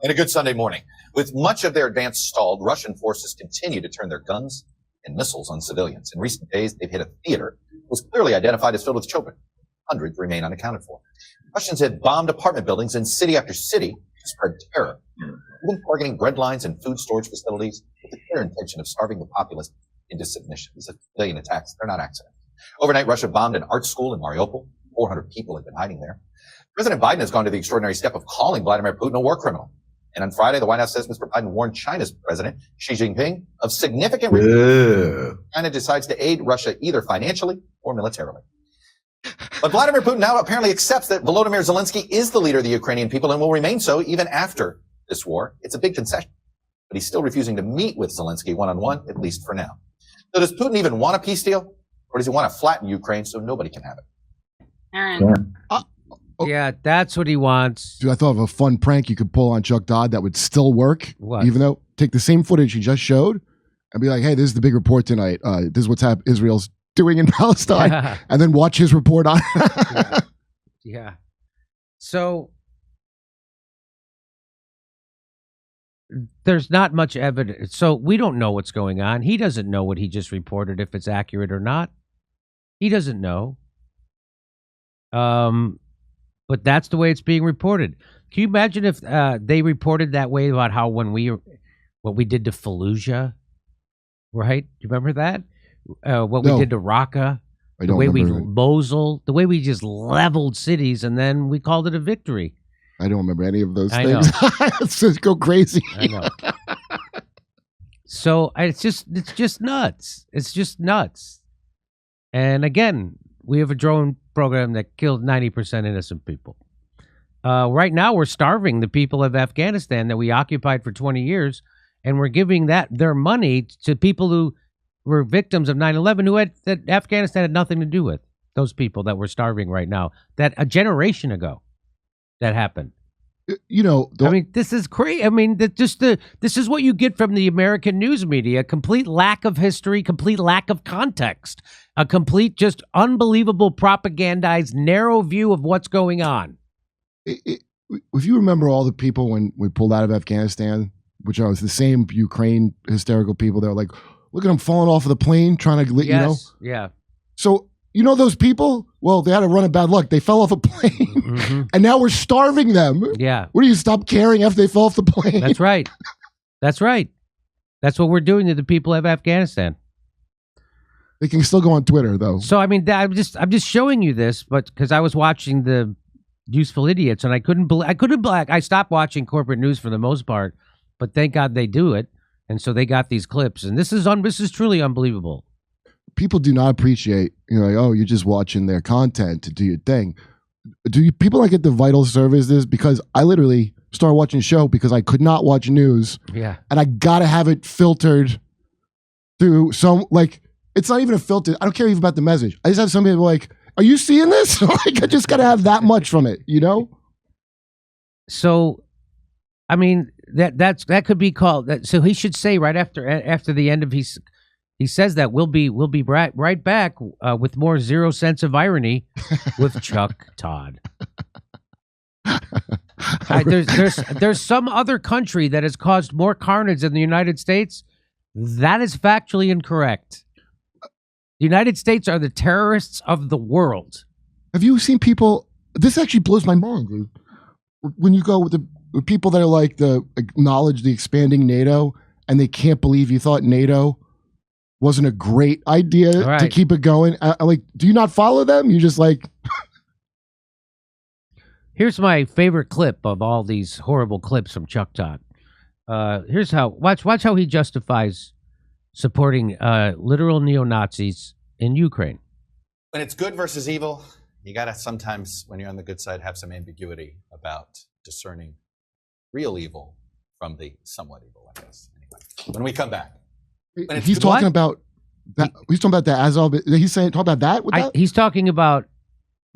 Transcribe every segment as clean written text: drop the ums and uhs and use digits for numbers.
And a good Sunday morning. With much of their advance stalled, Russian forces continue to turn their guns and missiles on civilians. In recent days, they've hit a theater that was clearly identified as filled with children. Hundreds remain unaccounted for. Russians have bombed apartment buildings in city after city to spread terror, even targeting bread lines and food storage facilities with the clear intention of starving the populace into submission. These are civilian attacks. They're not accidents. Overnight, Russia bombed an art school in Mariupol. 400 people have been hiding there. President Biden has gone to the extraordinary step of calling Vladimir Putin a war criminal. And on Friday, the White House says Mr. Biden warned China's president, Xi Jinping, of significant risks. China decides to aid Russia either financially or militarily. But Vladimir Putin now apparently accepts that Volodymyr Zelensky is the leader of the Ukrainian people and will remain so even after this war. It's a big concession, but he's still refusing to meet with Zelensky one-on-one, at least for now. So does Putin even want a peace deal, or does he want to flatten Ukraine so nobody can have it? Aaron. Yeah, that's what he wants. Dude, I thought of a fun prank you could pull on Chuck Todd that would still work. What? Even though, take the same footage he just showed and be like, hey, this is the big report tonight. This is what's Israel's doing in Palestine. And then watch his report on Yeah. So there's not much evidence. So we don't know what's going on. He doesn't know what he just reported, if it's accurate or not. He doesn't know. But that's the way it's being reported. Can you imagine if they reported that way about how what we did to Fallujah, right? Do you remember that? What we did to Raqqa, the way we Mosul, the way we just leveled cities, and then we called it a victory. I don't remember any of those I things. know. Let's just go crazy. I know. So it's just nuts. It's just nuts. And again, we have a drone program that killed 90% innocent people. Right now, we're starving the people of Afghanistan that we occupied for 20 years, and we're giving their money to people who were victims of 9/11 that Afghanistan had nothing to do with. Those people that we're starving right now, that a generation ago that happened. You know, I mean, this is crazy. I mean, this is what you get from the American news media: complete lack of history, complete lack of context, a complete, just unbelievable propagandized, narrow view of what's going on. If you remember all the people when we pulled out of Afghanistan, which was the same Ukraine hysterical people, they were like, look at them falling off of the plane, trying to, you know? Yeah. So, you know those people? Well, they had a run of bad luck. They fell off a plane, and now we're starving them. Yeah. What do you stop caring after they fell off the plane? That's right. That's right. That's what we're doing to the people of Afghanistan. They can still go on Twitter, though. So, I mean, I'm just showing you this, but because I was watching the Useful Idiots, and I couldn't believe. I stopped watching corporate news for the most part, but thank God they do it, and so they got these clips, and this is truly unbelievable. People do not appreciate, like, oh, you're just watching their content to do your thing. People not get the vital services? Because I literally started watching a show because I could not watch news. Yeah. And I got to have it filtered through some, like, it's not even a filter. I don't care even about the message. I just have somebody like, are you seeing this? Like, I just got to have that much from it, So, I mean, that could be called that. So he should say right after the end of he says that we'll be right back with more zero sense of irony with Chuck Todd. There's some other country that has caused more carnage than the United States. That is factually incorrect. The United States are the terrorists of the world. Have you seen people? This actually blows my mind, dude. When you go with the people that are like acknowledge the expanding NATO, and they can't believe you thought NATO wasn't a great idea to keep it going. Like, do you not follow them? You just like. Here's my favorite clip of all these horrible clips from Chuck Todd. Here's how. Watch how he justifies supporting literal neo-Nazis in Ukraine. When it's good versus evil, you got to sometimes, when you're on the good side, have some ambiguity about discerning real evil from the somewhat evil, I guess. Anyway, when we come back. He's talking about that. He's talking about the Azov. He's saying, talk about that? With that? He's talking about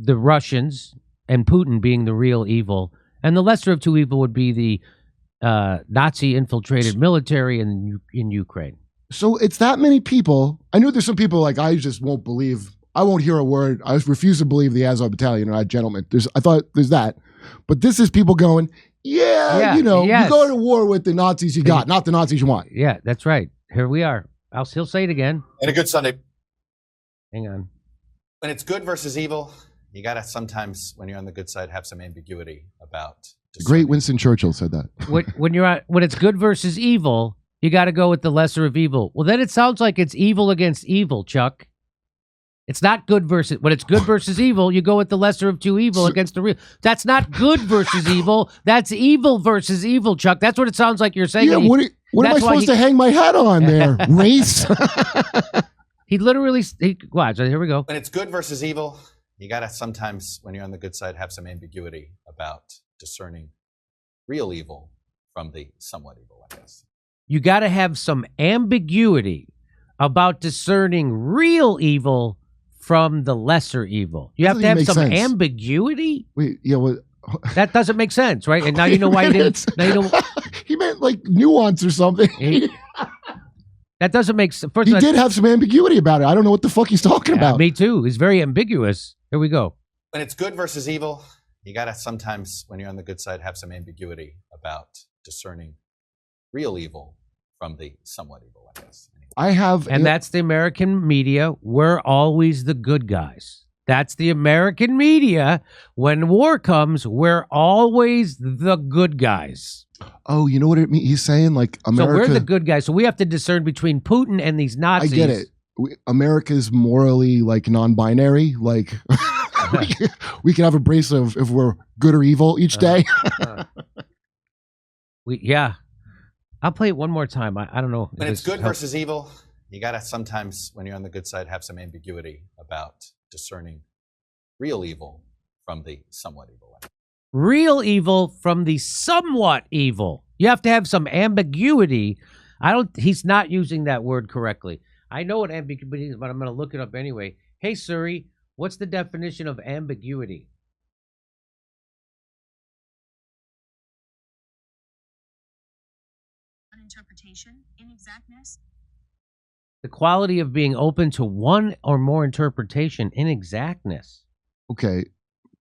the Russians and Putin being the real evil. And the lesser of two evil would be the Nazi-infiltrated military in Ukraine. So it's that many people. I know there's some people like, I just won't believe. I won't hear a word. I refuse to believe the Azov battalion are gentlemen. I thought there's that. But this is people going, Yeah, you go to war with the Nazis you got, not the Nazis you want. Yeah, that's right. Here we are. He'll say it again. And a good Sunday. Hang on. When it's good versus evil, you gotta sometimes, when you're on the good side, have some ambiguity about. The great Winston Churchill said that. When it's good versus evil, you got to go with the lesser of evil. Well, then it sounds like it's evil against evil, Chuck. It's not good versus. When it's good versus evil, you go with the lesser of two evil against the real. That's not good versus evil. That's evil versus evil, Chuck. That's what it sounds like you're saying. Yeah, what am I supposed to hang my hat on there? Race? He literally. Watch. Here we go. When it's good versus evil, you gotta sometimes, when you're on the good side, have some ambiguity about discerning real evil from the somewhat evil, I guess. You got to have some ambiguity about discerning real evil from the lesser evil. You have to have some ambiguity. Wait, yeah, what? That doesn't make sense, right? And now you know why you didn't. Now you know. He meant like nuance or something. That doesn't make sense. He did have some ambiguity about it. I don't know what the fuck he's talking about. Me too. He's very ambiguous. Here we go. When it's good versus evil, you gotta sometimes, when you're on the good side, have some ambiguity about discerning real evil from the somewhat evil, I guess. Anyway. And that's the American media. We're always the good guys. That's the American media. When war comes, we're always the good guys. Oh, you know what it means? He's saying like America. So we're the good guys. So we have to discern between Putin and these Nazis. I get it. America's morally like non-binary. Like we can have a brace of if we're good or evil each day. I'll play it one more time. I don't know. When it's good versus evil, you gotta sometimes, when you're on the good side, have some ambiguity about discerning real evil from the somewhat evil. Real evil from the somewhat evil. You have to have some ambiguity. He's not using that word correctly. I know what ambiguity is, but I'm going to look it up anyway. Hey, Siri, what's the definition of ambiguity? Interpretation, inexactness. The quality of being open to one or more interpretation, inexactness. Okay,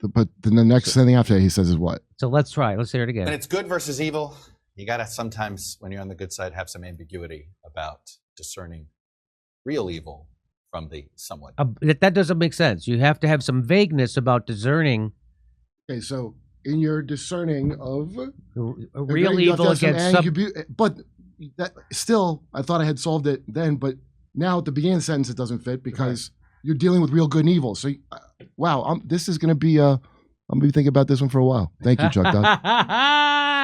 but then the next thing after he says is what? So let's try. Let's hear it again. When it's good versus evil, you gotta sometimes, when you're on the good side, have some ambiguity about discerning real evil from the somewhat. That doesn't make sense. You have to have some vagueness about discerning. Okay, so in your discerning of real evil against but that still, I thought I had solved it then, but now at the beginning of the sentence it doesn't fit because you're dealing with real good and evil. So, wow, this is going to be I'm going to be thinking about this one for a while. Thank you, Chuck Todd.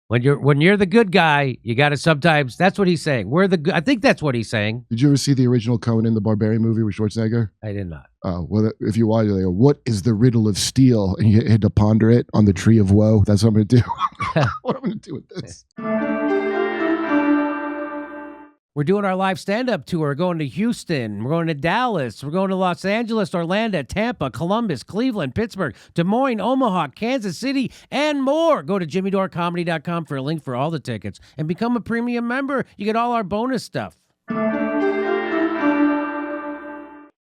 When you're the good guy, you got to sometimes. That's what he's saying. I think that's what he's saying. Did you ever see the original Conan the Barbarian movie with Schwarzenegger? I did not. Well, if you watch it, they go, "What is the riddle of steel?" And you had to ponder it on the tree of woe. That's what I'm going to do. What I'm going to do with this? We're doing our live stand-up tour. We're going to Houston. We're going to Dallas. We're going to Los Angeles, Orlando, Tampa, Columbus, Cleveland, Pittsburgh, Des Moines, Omaha, Kansas City, and more. Go to jimmydorecomedy.com for a link for all the tickets and become a premium member. You get all our bonus stuff.